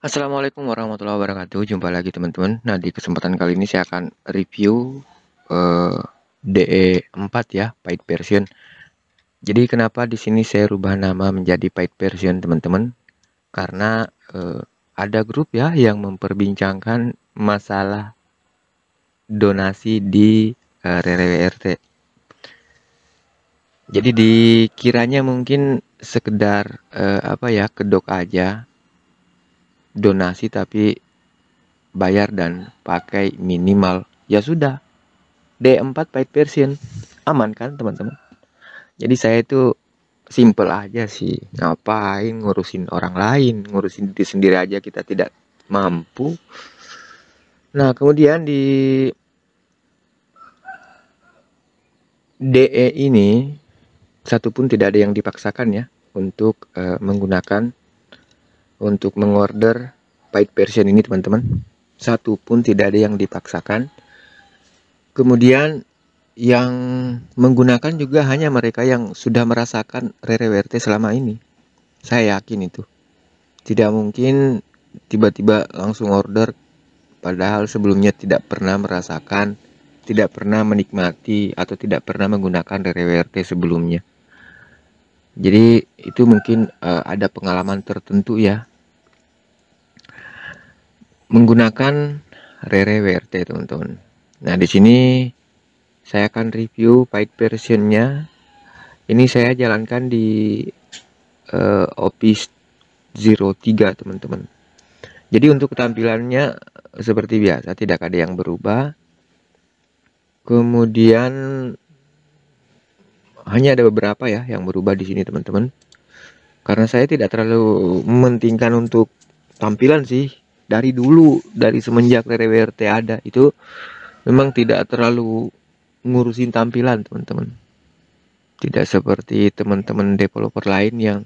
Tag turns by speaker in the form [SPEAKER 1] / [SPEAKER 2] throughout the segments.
[SPEAKER 1] Assalamualaikum warahmatullahi wabarakatuh. Jumpa lagi teman-teman. Nah, di kesempatan kali ini saya akan review eh, DE4 ya, paid version. Jadi kenapa di sini saya rubah nama menjadi paid version teman-teman? Karena ada grup ya yang memperbincangkan masalah donasi di RRWRT. Jadi dikiranya mungkin sekedar apa ya, kedok aja donasi tapi bayar dan pakai minimal. Ya sudah, D4 paid version. Aman kan teman-teman? Jadi saya itu simple aja sih. Ngapain ngurusin orang lain, ngurusin diri sendiri aja kita tidak mampu. Nah, kemudian di DE ini satupun tidak ada yang dipaksakan ya untuk menggunakan untuk mengorder paid version ini teman-teman. Satupun tidak ada yang dipaksakan. Kemudian yang menggunakan juga hanya mereka yang sudah merasakan RRWRT selama ini. Saya yakin itu. Tidak mungkin tiba-tiba langsung order padahal sebelumnya tidak pernah merasakan, tidak pernah menikmati atau tidak pernah menggunakan RRWRT sebelumnya. Jadi itu mungkin ada pengalaman tertentu ya menggunakan RRWRT teman-teman. Nah, di sini saya akan review paid versionnya. Ini saya jalankan di Office 03 teman-teman. Jadi untuk tampilannya seperti biasa, tidak ada yang berubah. Kemudian hanya ada beberapa ya yang berubah di sini teman-teman. Karena saya tidak terlalu mementingkan untuk tampilan sih. Dari dulu, dari semenjak RWRT ada, itu memang tidak terlalu ngurusin tampilan teman-teman. Tidak seperti teman-teman developer lain yang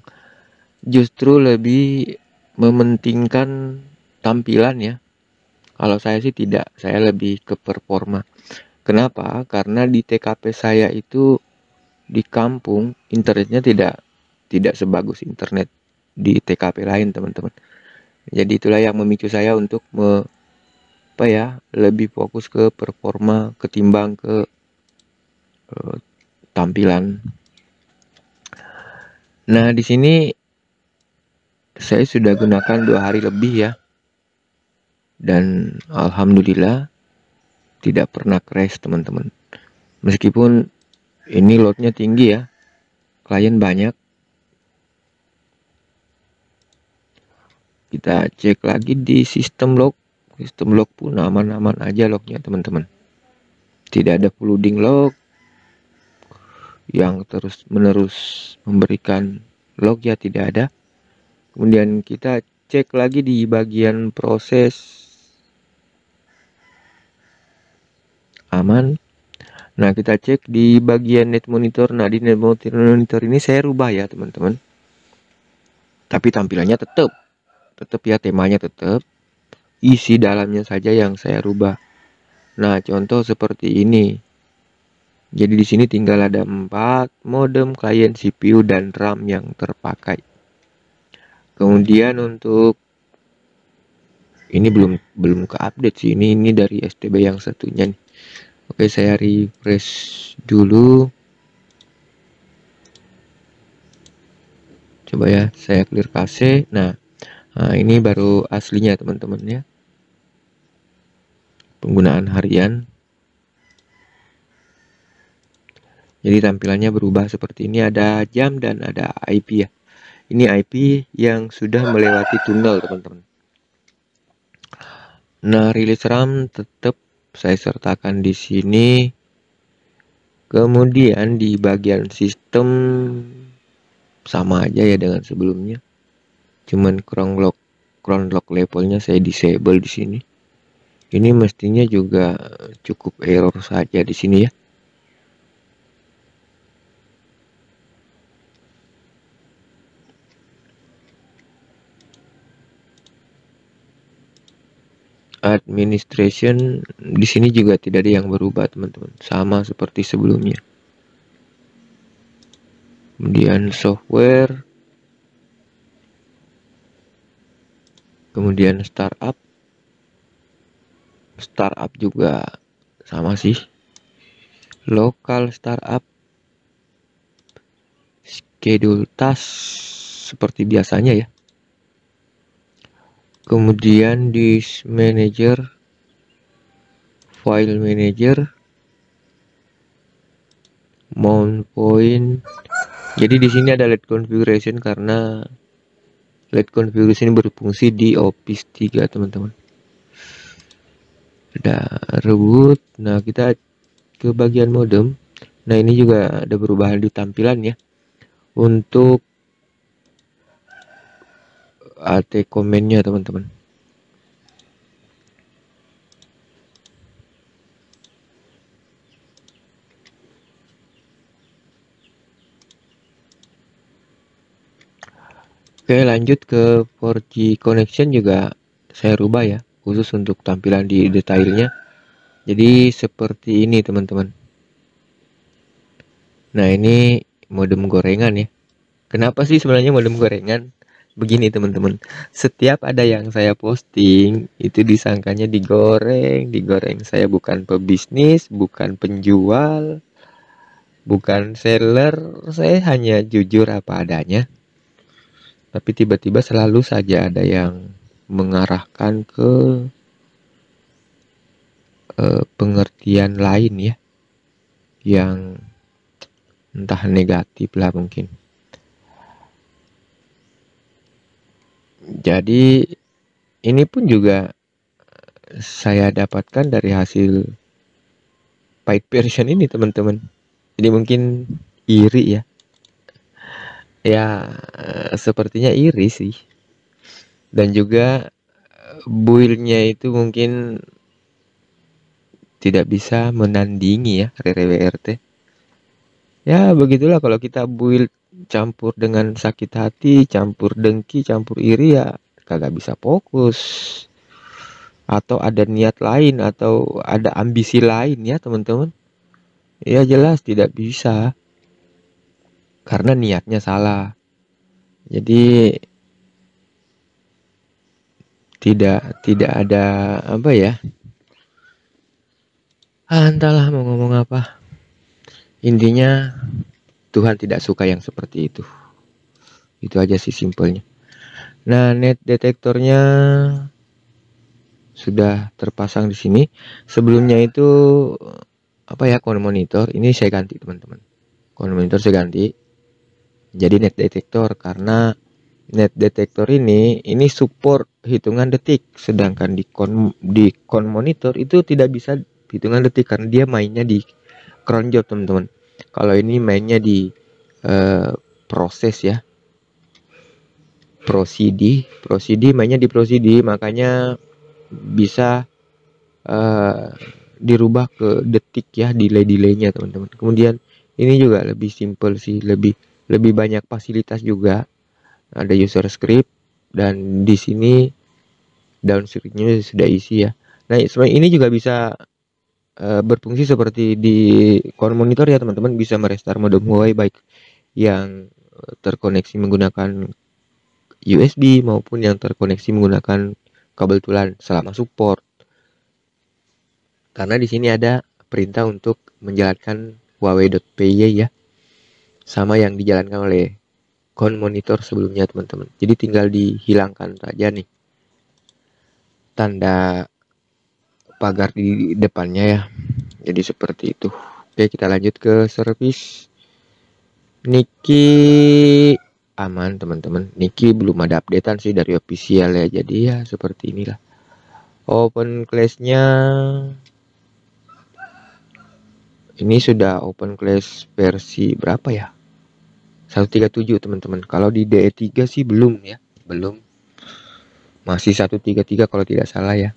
[SPEAKER 1] justru lebih mementingkan tampilan ya. Kalau saya sih tidak, saya lebih ke performa. Kenapa? Karena di TKP saya itu di kampung internetnya tidak sebagus internet di TKP lain teman-teman. Jadi itulah yang memicu saya untuk apa ya, lebih fokus ke performa ketimbang ke tampilan. Nah, di sini saya sudah gunakan 2 hari lebih ya, dan alhamdulillah tidak pernah crash teman-teman. Meskipun ini loadnya tinggi ya, klien banyak. Kita cek lagi di sistem log. Sistem log pun aman-aman aja lognya teman-teman. Tidak ada flooding log yang terus menerus memberikan log ya, tidak ada. Kemudian kita cek lagi di bagian proses, aman. Nah, kita cek di bagian net monitor. Nah, di net monitor ini saya rubah ya teman-teman. Tapi tampilannya tetap ya, temanya tetap. Isi dalamnya saja yang saya rubah. Nah, contoh seperti ini. Jadi di sini tinggal ada 4 modem, klien, CPU, dan RAM yang terpakai. Kemudian untuk ini belum ke update sih. Ini dari STB yang satunya nih. Oke, saya refresh dulu. Coba ya, saya clear cache. Nah, ini baru aslinya teman-teman ya. Penggunaan harian. Jadi tampilannya berubah seperti ini, ada jam dan ada IP ya. Ini IP yang sudah melewati tunnel teman-teman. Nah, rilis RAM tetap saya sertakan di sini. Kemudian di bagian sistem sama aja ya dengan sebelumnya. Cuman crown lock levelnya saya disable di sini. Ini mestinya juga cukup error saja di sini ya. Administration di sini juga tidak ada yang berubah teman-teman, sama seperti sebelumnya. Kemudian software, Kemudian startup juga sama sih, lokal startup, schedule task seperti biasanya ya. Kemudian disk manager, file manager, mount point. Jadi di sini ada LED configuration karena LED configuration berfungsi di Office 3 teman-teman. Ada reboot. Nah, kita ke bagian modem. Nah, ini juga ada perubahan di tampilan ya. Untuk AT komennya teman-teman. Oke, lanjut ke 4G connection juga saya rubah ya, khusus untuk tampilan di detailnya. Jadi seperti ini teman-teman. Nah, ini modem gorengan ya. Kenapa sih sebenarnya modem gorengan? Begini teman-teman, setiap ada yang saya posting itu disangkanya digoreng. Saya bukan pebisnis, bukan penjual, bukan seller, saya hanya jujur apa adanya. Tapi tiba-tiba selalu saja ada yang mengarahkan ke pengertian lain ya, yang entah negatif lah mungkin. Jadi ini pun juga saya dapatkan dari hasil paid version ini teman-teman. Jadi mungkin iri ya. Ya, sepertinya iri sih. Dan juga build-nya itu mungkin tidak bisa menandingi ya RWRT. Ya, begitulah kalau kita build campur dengan sakit hati, campur dengki, campur iri ya kagak bisa fokus. Atau ada niat lain atau ada ambisi lain ya teman-teman. Ya jelas tidak bisa. Karena niatnya salah. Jadi tidak ada apa ya, entahlah mau ngomong apa, intinya Tuhan tidak suka yang seperti itu aja sih simpelnya. Nah, net detektornya sudah terpasang di sini. Sebelumnya itu apa ya, con monitor ini saya ganti teman-teman, con monitor saya ganti jadi net detektor karena net detektor ini support hitungan detik, sedangkan di con monitor itu tidak bisa hitungan detik karena dia mainnya di cron job teman-teman. Kalau ini mainnya di proses ya, prosidi mainnya di prosidi, makanya bisa dirubah ke detik ya, delay-delaynya teman-teman. Kemudian ini juga lebih simple sih, lebih banyak fasilitas juga. Ada user script dan di sini downscriptnya sudah isi ya. Nah, ini juga bisa berfungsi seperti di core monitor ya teman-teman, bisa merestart modem Huawei baik yang terkoneksi menggunakan USB maupun yang terkoneksi menggunakan kabel tulan selama support. Karena di sini ada perintah untuk menjalankan Huawei.py ya, sama yang dijalankan oleh con monitor sebelumnya teman-teman. Jadi tinggal dihilangkan saja nih tanda pagar di depannya ya. Jadi seperti itu. Oke, kita lanjut ke service. Niki aman teman-teman. Niki belum ada updatean sih dari official ya. Jadi ya seperti inilah. Open class-nya ini sudah open class versi berapa ya? 137 teman-teman. Kalau di DE3 sih belum ya. Belum. Masih 133 kalau tidak salah ya.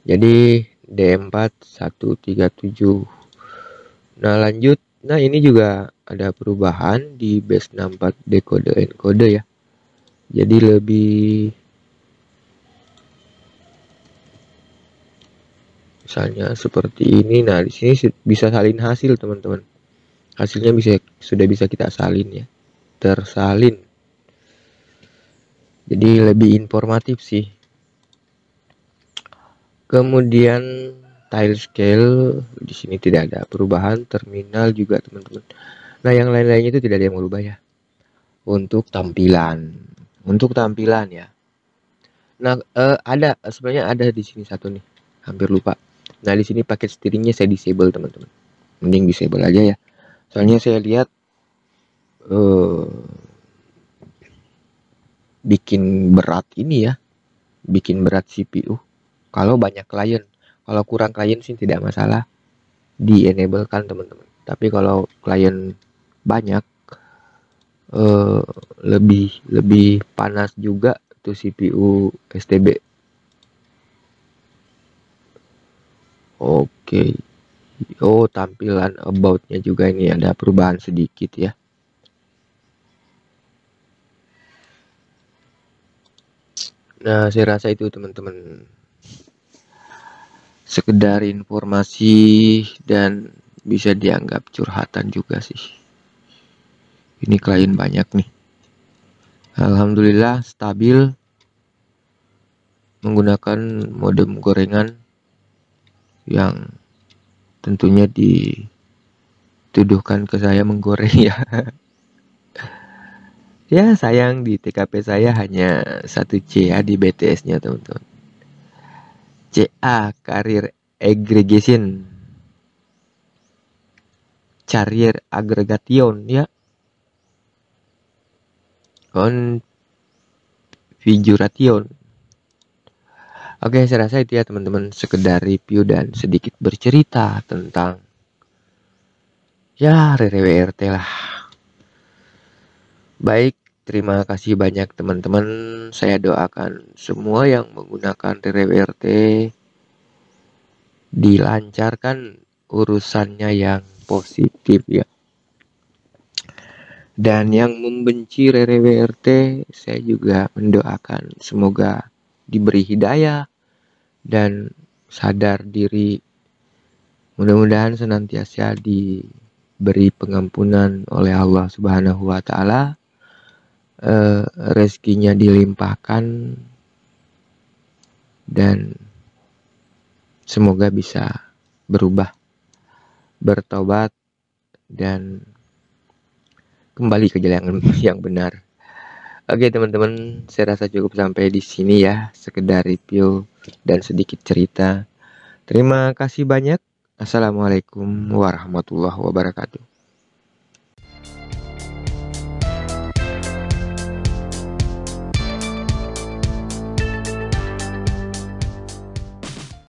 [SPEAKER 1] Jadi D4 137. Nah, lanjut. Nah, ini juga ada perubahan di base 64 decode encode ya. Jadi lebih, misalnya seperti ini. Nah, di sini bisa salin hasil, teman-teman. Hasilnya sudah bisa kita salin ya. Tersalin. Jadi lebih informatif sih. Kemudian tile scale di sini tidak ada perubahan, terminal juga teman-teman. Nah, yang lain-lainnya itu tidak ada yang berubah ya. Untuk tampilan ya. Nah, ada sebenarnya ada di sini satu nih, hampir lupa. Nah, di sini paket steeringnya saya disable teman-teman. Mending disable aja ya. Soalnya saya lihat bikin berat ini ya, bikin berat CPU. Kalau banyak klien, kalau kurang klien sih tidak masalah, di enable kan teman-teman. Tapi kalau klien banyak, eh, lebih lebih panas juga tuh CPU STB. Oke. Oh, tampilan about-nya juga ini ada perubahan sedikit ya. Nah, saya rasa itu teman-teman sekedar informasi dan bisa dianggap curhatan juga sih. Ini klien banyak nih. Alhamdulillah stabil menggunakan modem gorengan yang tentunya dituduhkan ke saya menggoreng ya. Ya sayang di TKP saya hanya 1C ya di BTS-nya teman-teman. CA Carrier Aggregation, Carrier Aggregation ya. Configuration. Oke, saya rasa itu ya teman-teman, sekedar review dan sedikit bercerita tentang ya RWRT lah. Baik, terima kasih banyak teman-teman. Saya doakan semua yang menggunakan RWRT dilancarkan urusannya yang positif ya. Dan yang membenci RWRT, saya juga mendoakan semoga diberi hidayah dan sadar diri. Mudah-mudahan senantiasa diberi pengampunan oleh Allah Subhanahu wa taala, rezekinya dilimpahkan dan semoga bisa berubah, bertobat dan kembali ke jalan yang benar. Oke teman-teman, saya rasa cukup sampai di sini ya, sekedar review dan sedikit cerita. Terima kasih banyak. Assalamualaikum warahmatullahi wabarakatuh.